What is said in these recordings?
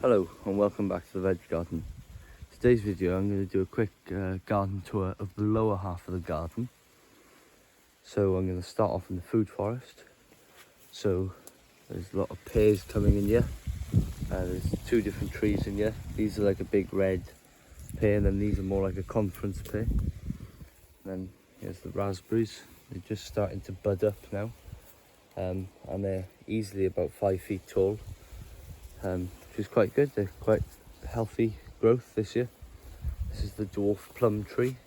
Hello and welcome back to the veg garden. Today's video I'm going to do a quick garden tour of the lower half of the garden. So I'm going to start off in the food forest. So there's a lot of pears coming in here. There's two different trees in here. These are like a big red pear and then these are more like a conference pear. And then here's the raspberries. They're just starting to bud up now. And they're easily about 5 feet tall. Which is quite good. They're quite healthy growth this year. This is the dwarf plum tree,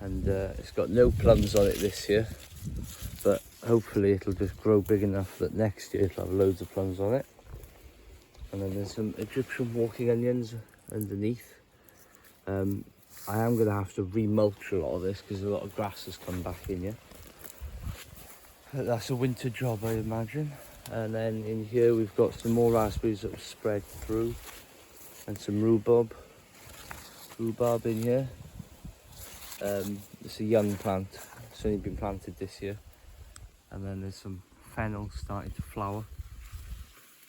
and it's got no plums on it this year, but hopefully it'll just grow big enough that next year it'll have loads of plums on it. And then there's some Egyptian walking onions underneath. I am going to have to remulch a lot of this because a lot of grass has come back in here. That's a winter job, I imagine. And then in here we've got some more raspberries that have spread through, and some rhubarb in here. It's a young plant, it's only been planted this year. And then there's some fennel starting to flower.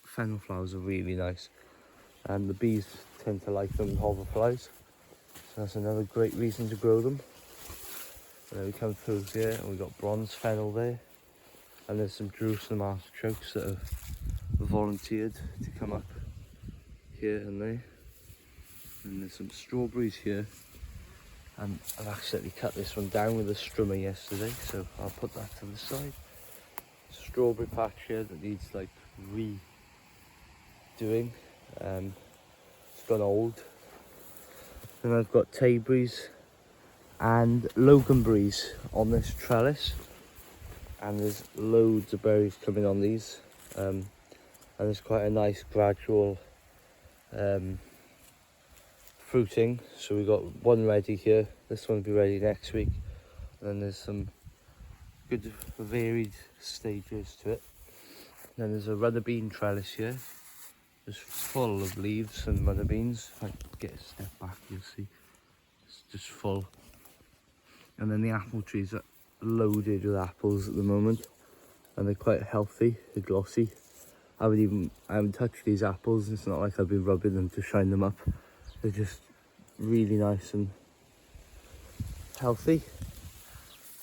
Fennel flowers are really nice, and the bees tend to like them, hoverflies, so that's another great reason to grow them. And then we come through here and we've got bronze fennel there. And there's some Jerusalem artichokes that have volunteered to come up here and there. And there's some strawberries here. And I've accidentally cut this one down with a strummer yesterday, so I'll put that to the side. Strawberry patch here that needs like redoing. It's gone old. And I've got tayberries and loganberries on this trellis. And there's loads of berries coming on these, and there's quite a nice gradual fruiting. So we've got one ready here, this one will be ready next week, and then there's some good varied stages to it. And then there's a runner bean trellis here, just full of leaves and runner beans. If I get a step back you'll see it's just full. And then the apple trees are loaded with apples at the moment, and they're quite healthy, they're glossy. I haven't touched these apples. It's not like I've been rubbing them to shine them up. They're just really nice and healthy.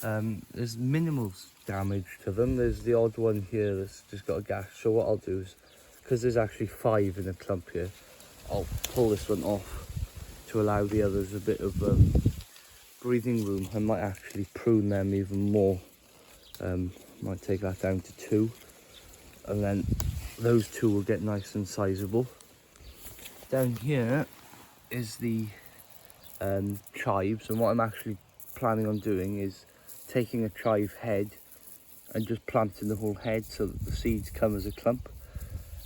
There's minimal damage to them. There's the odd one here that's just got a gash, so what I'll do is, because there's actually 5 in a clump here, I'll pull this one off to allow the others a bit of breathing room. I might actually prune them even more. Might take that down to 2, and then those 2 will get nice and sizable. Down here is the chives, and what I'm actually planning on doing is taking a chive head and just planting the whole head so that the seeds come as a clump.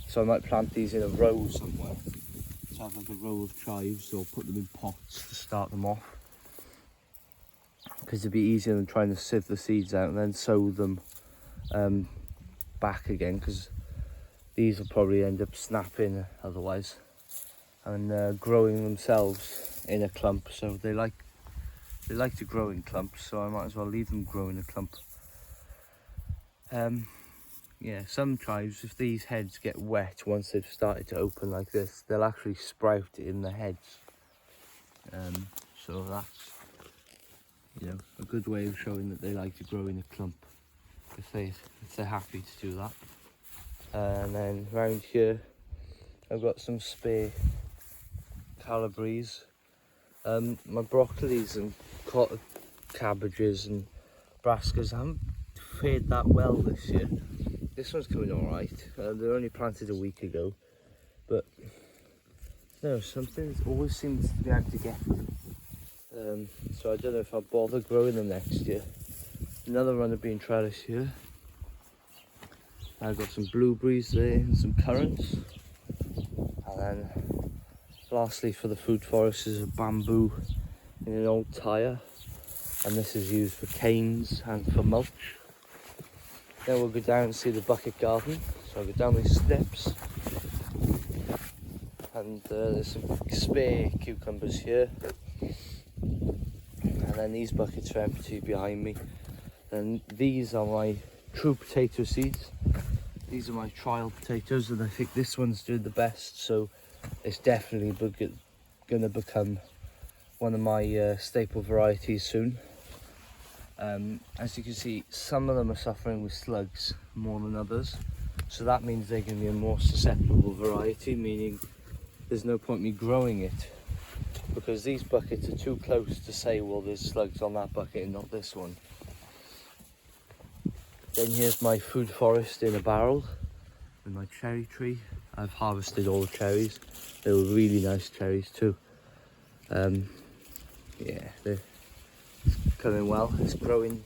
So I might plant these in a row somewhere, so I have like a row of chives, or put them in pots to start them off, because it'd be easier than trying to sieve the seeds out and then sow them back again, because these will probably end up snapping otherwise, and growing themselves in a clump. So they like to grow in clumps, so I might as well leave them grow in a clump. Yeah, some chives, if these heads get wet once they've started to open like this, they'll actually sprout in the heads. So that's, you know, a good way of showing that they like to grow in a clump, if they're happy to do that. And then round here I've got some spare calabres. My broccolis and cabbages and brassicas haven't fared that well this year. This one's coming alright. They're only planted a week ago, but no, something always seems to be out to get them. So I don't know if I'll bother growing them next year. Another runner bean trellis here. I've got some blueberries there and some currants. And then lastly for the food forest is a bamboo in an old tyre. And this is used for canes and for mulch. Then we'll go down and see the bucket garden. So I'll go down these steps. And there's some spare cucumbers here. And then these buckets are empty behind me. And these are my true potato seeds. These are my trial potatoes, and I think this one's doing the best, so it's definitely going to become one of my staple varieties soon. As you can see, some of them are suffering with slugs more than others, so that means they're going to be a more susceptible variety, meaning there's no point me growing it, because these buckets are too close to say, well, there's slugs on that bucket and not this one. Then here's my food forest in a barrel with my cherry tree. I've harvested all the cherries. They were really nice cherries too. Yeah, they're coming well. It's growing,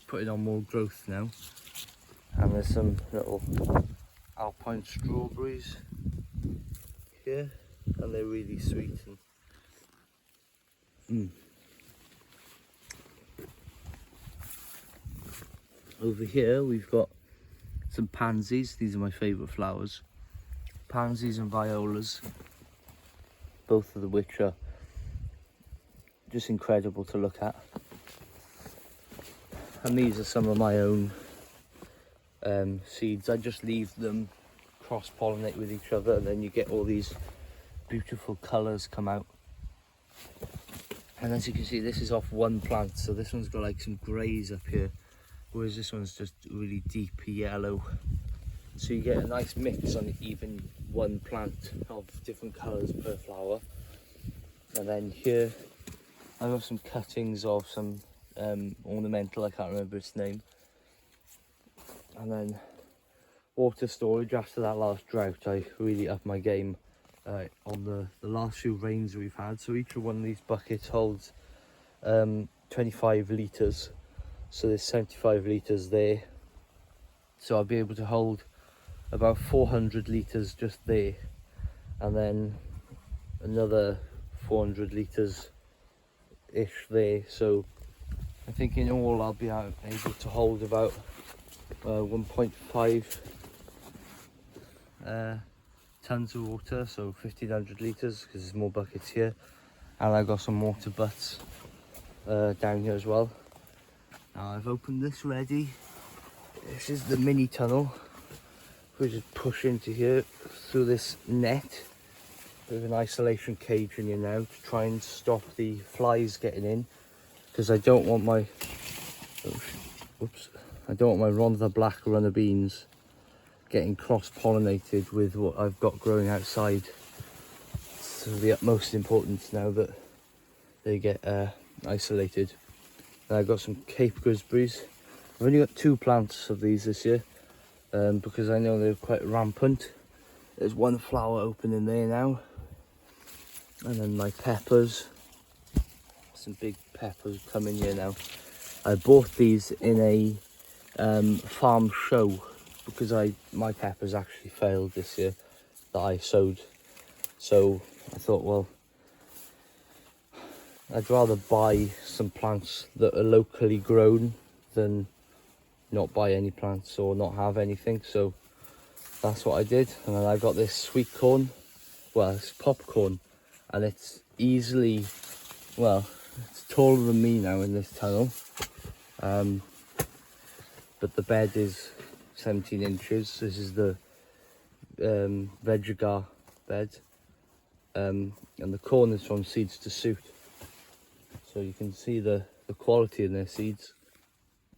putting on more growth now. And there's some little alpine strawberries here, and they're really sweet. Over here we've got some pansies. These are my favourite flowers. Pansies and violas, both of which are just incredible to look at. And these are some of my own seeds. I just leave them cross-pollinate with each other, and then you get all these beautiful colours come out. And as you can see, this is off one plant, so this one's got like some greys up here, whereas this one's just really deep yellow. So you get a nice mix on even one plant of different colours per flower. And then here I've got some cuttings of some ornamental, I can't remember its name. And then water storage. After that last drought, I really upped my game on the last few rains we've had. So each one of these buckets holds 25 litres. So there's 75 litres there. So I'll be able to hold about 400 litres just there. And then another 400 litres ish there. So I think in all I'll be able to hold about 1.5 tons of water, so 1500 litres, because there's more buckets here. And I've got some water butts down here as well. Now I've opened this ready. This is the mini tunnel. We just push into here through this net with an isolation cage in here now to try and stop the flies getting in, because I don't want my Rhondda Black runner beans getting cross-pollinated with what I've got growing outside. So the utmost importance now that they get isolated. And I've got some Cape gooseberries. I've only got 2 plants of these this year because I know they're quite rampant. There's one flower opening there now. And then my peppers. Some big peppers coming here now. I bought these in a farm show because my peppers actually failed this year that I sowed. So I thought, well, I'd rather buy some plants that are locally grown than not buy any plants or not have anything. So that's what I did. And then I got this sweet corn. Well, it's popcorn, and it's easily, well, it's taller than me now in this tunnel. But the bed is 17 inches. This is the Vegega bed. And the corn is from Seeds to Suit. So you can see the quality in their seeds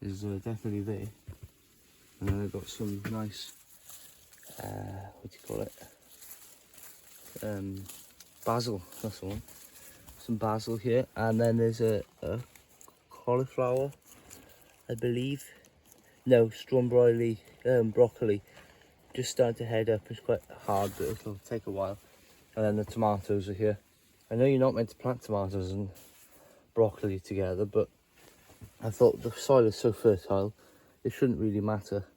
is definitely there. And then I've got some nice, what do you call it? Basil, that's the one. Some basil here. And then there's a cauliflower, I believe. No, strawberry, broccoli. Just starting to head up. It's quite hard, but it'll take a while. And then the tomatoes are here. I know you're not meant to plant tomatoes and broccoli together, but I thought the soil is so fertile, it shouldn't really matter.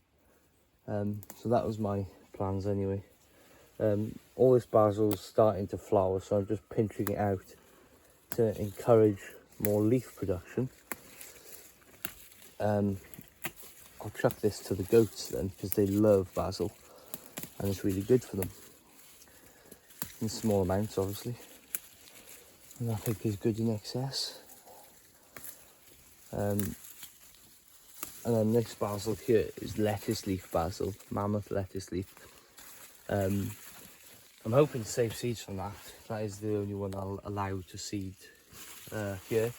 So that was my plans anyway. All this basil's starting to flower, so I'm just pinching it out to encourage more leaf production. I'll chuck this to the goats then, because they love basil and it's really good for them. In small amounts, obviously. And I think is good in excess. And then this basil here is lettuce leaf basil, mammoth lettuce leaf. I'm hoping to save seeds from that. That is the only one I'll allow to seed here,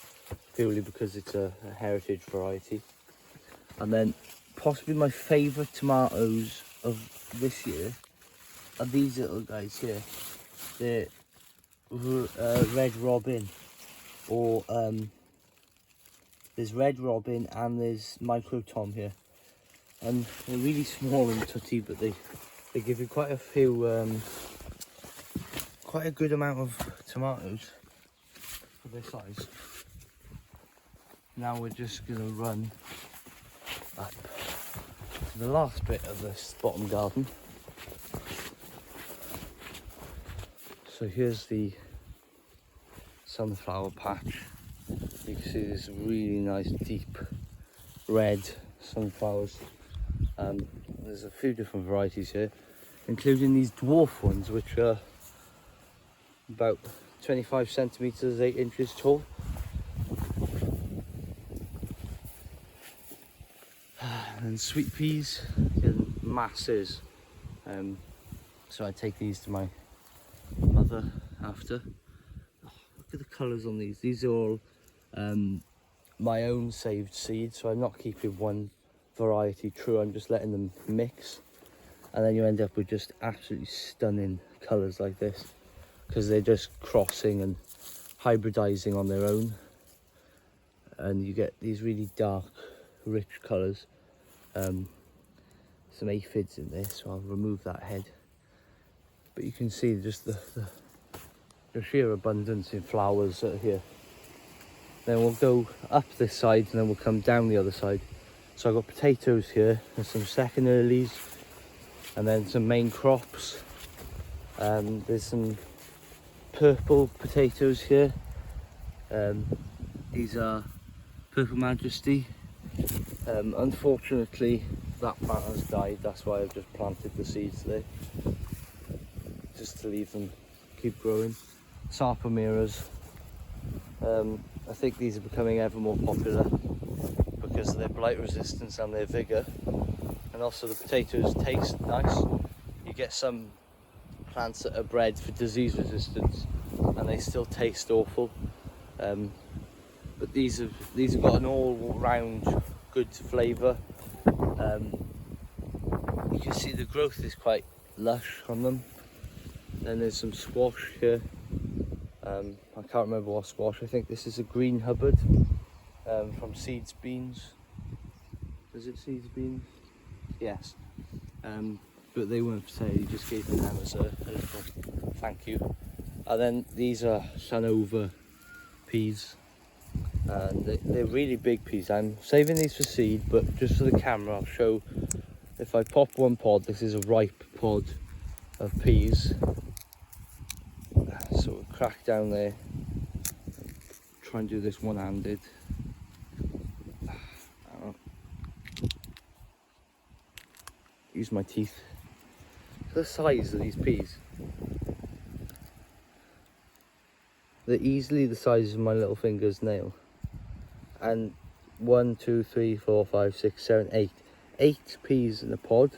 purely because it's a heritage variety. And then possibly my favourite tomatoes of this year are these little guys here. They're Red Robin, or there's Red Robin and there's Micro Tom here. And they're really small and tutty, but they give you quite a few, quite a good amount of tomatoes for their size. Now we're just going to run up to the last bit of this bottom garden. So here's the sunflower patch. You can see there's really nice deep red sunflowers. There's a few different varieties here, including these dwarf ones, which are about 25 centimeters, 8 inches tall. And sweet peas in masses. So I take these to my mother after. Oh, look at the colours on these. These are all my own saved seeds, so I'm not keeping one variety true, I'm just letting them mix, and then you end up with just absolutely stunning colours like this, because they're just crossing and hybridizing on their own, and you get these really dark rich colours. Some aphids in this, so I'll remove that head, but you can see just the sheer abundance in flowers that are here. Then we'll go up this side and then we'll come down the other side. So I've got potatoes here, and some second earlies, and then some main crops. There's some purple potatoes here. These are Purple Majesty. Unfortunately, that plant has died. That's why I've just planted the seeds there, just to leave them keep growing. Sarpomeras. I think these are becoming ever more popular because of their blight resistance and their vigour, and also the potatoes taste nice. You get some plants that are bred for disease resistance and they still taste awful, but these have got an all-round good flavour. You can see the growth is quite lush on them. Then there's some squash here. I can't remember what squash. I think this is a green Hubbard from Seedsbeans. Is it Seedsbeans? Yes. But they weren't for sale. You just gave them as a little thank you. And then these are Sanover peas. They're really big peas. I'm saving these for seed, but just for the camera, I'll show. If I pop one pod, this is a ripe pod of peas. So we'll crack down there, try and do this one-handed. Use my teeth. The size of these peas, they're easily the size of my little finger's nail. And 1, 2, 3, 4, 5, 6, 7, 8 peas in a pod.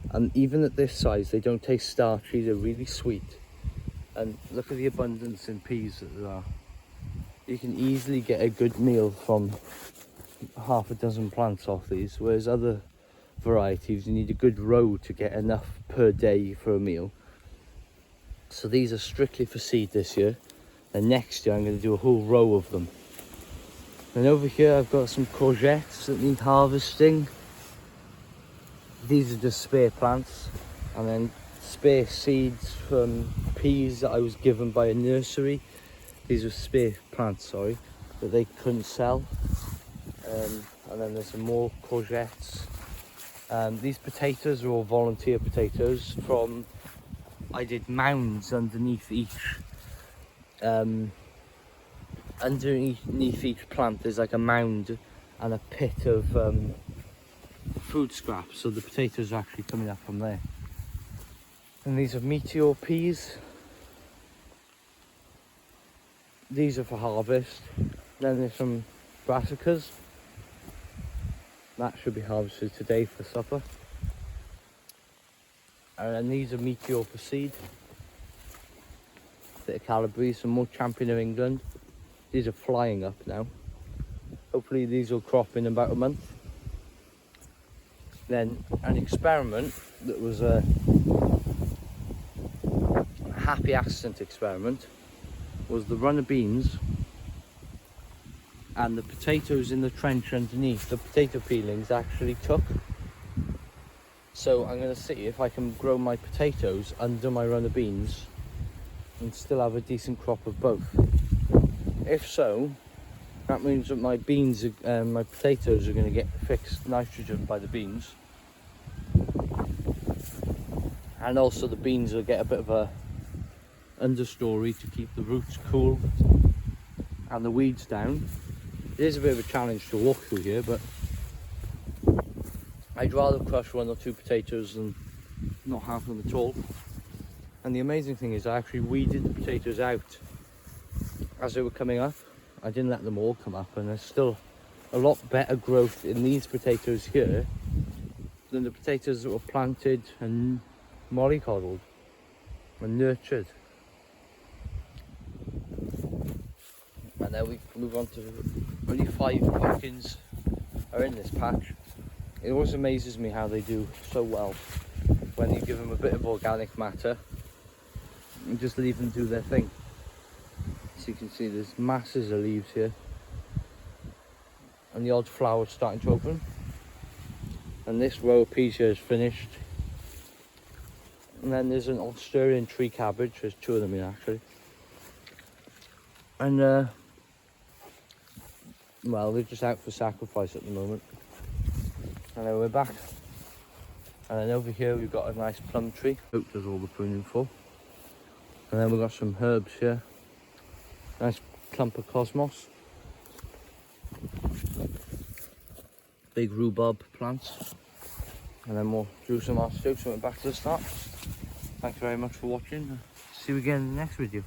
And even at this size, they don't taste starchy, they're really sweet. And look at the abundance in peas that there are. You can easily get a good meal from half a dozen plants off these, whereas other varieties you need a good row to get enough per day for a meal. So these are strictly for seed this year, and next year I'm going to do a whole row of them. And over here I've got some courgettes that need harvesting. These are just spare plants, and then spare seeds from peas that I was given by a nursery. These were spare plants, sorry, that they couldn't sell. And then there's some more courgettes. These potatoes are all volunteer potatoes from, I did mounds underneath each plant. There's like a mound and a pit of food scraps, so the potatoes are actually coming up from there. And these are meteor peas. These are for harvest. Then there's some brassicas. That should be harvested today for supper. And then these are Meteor for seed. Bit of Calabrese, some more Champion of England. These are flying up now. Hopefully these will crop in about a month. Then an experiment that was a happy accident experiment was the runner beans and the potatoes in the trench underneath. The potato peelings actually took. So I'm going to see if I can grow my potatoes under my runner beans and still have a decent crop of both. If so, that means that my beans, my potatoes are going to get fixed nitrogen by the beans. And also the beans will get a bit of a understory to keep the roots cool and the weeds down. It is a bit of a challenge to walk through here, but I'd rather crush 1 or 2 potatoes than not have them at all. And the amazing thing is I actually weeded the potatoes out as they were coming up. I didn't let them all come up, and there's still a lot better growth in these potatoes here than the potatoes that were planted and mollycoddled and nurtured. And then we move on to only 5 pumpkins are in this patch. It always amazes me how they do so well when you give them a bit of organic matter and just leave them do their thing. So you can see there's masses of leaves here and the odd flower starting to open. And this row of peas here is finished. And then there's an Australian tree cabbage, there's 2 of them in actually. And well, they're just out for sacrifice at the moment. And then we're back. And then over here we've got a nice plum tree. Oak does all the pruning for. And then we've got some herbs here. Nice clump of cosmos. Big rhubarb plants. And then we'll do some R2, so we're back to the start. Thanks very much for watching. See you again in the next video.